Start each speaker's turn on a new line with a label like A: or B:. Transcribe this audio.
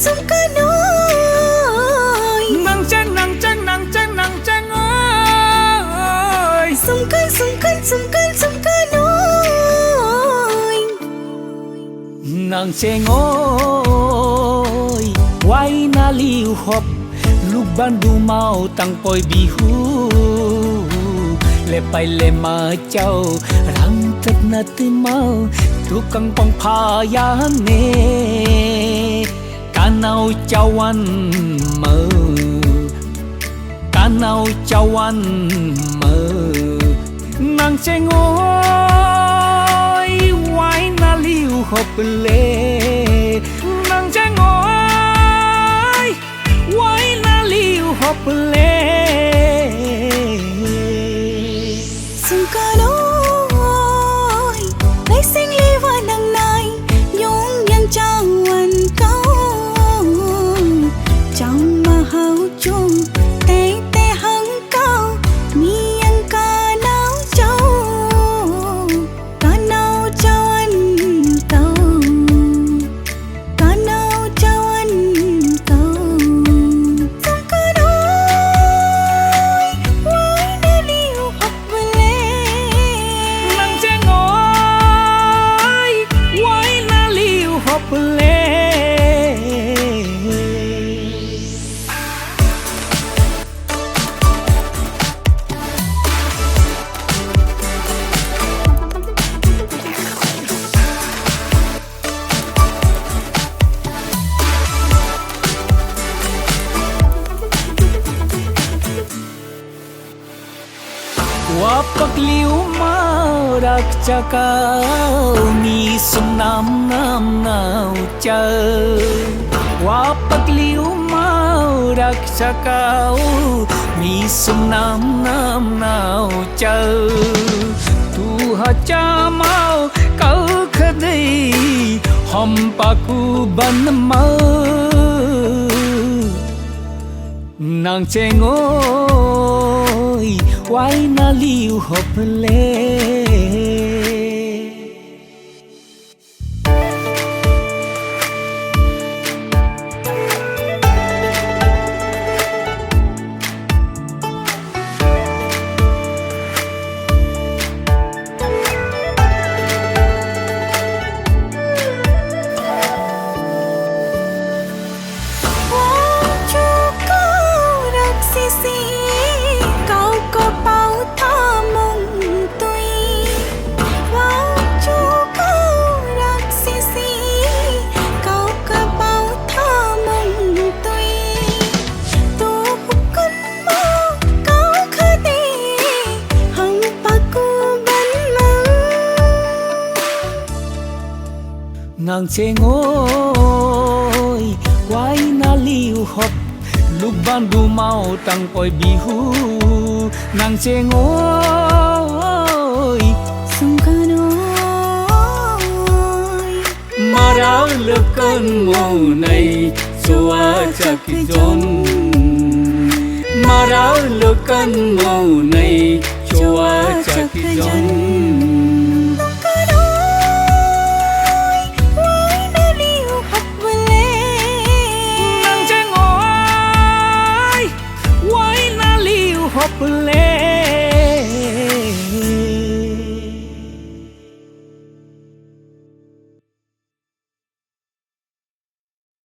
A: sung ca nói
B: nàng chăng ơi
A: sung ca nói
B: nàng cheng ơi wai na liu hop lúc ban du mau tăng poi bihu le pai le ma chau rang tat na tu mau tukang pong pha ya ne kanau chawan mơ kanau chawan mơ nàng cheng ơi wai na liu hop le nàng cheng ơi wai na liu hop le
A: sung ca nói lấy sinh li và đằng này nhung yang trang hoàn câu trong mà hao chung tê tê hăng cao mi yang ca náo châu anh câu ca náo châu anh câu sung ca nói wai na liu hop le
B: nàng cheng ơi wai na liu hop le wapak liu mau rak chakau mi sum nam nam nau chau wapak liu mau rak chakau mi sum nam nam nau chau tu ha cha mau kau khadei hom paku ban mau nàng cheng ơi wai na liu hop le nàng cheng ơi wai na liu hop lúc ban du mau tăng poi bihu nàng cheng ơi
A: sung ca nói
B: mà ráo lơ cơn mồ này xua chắc giòn mà ráo lơ cơn mồ này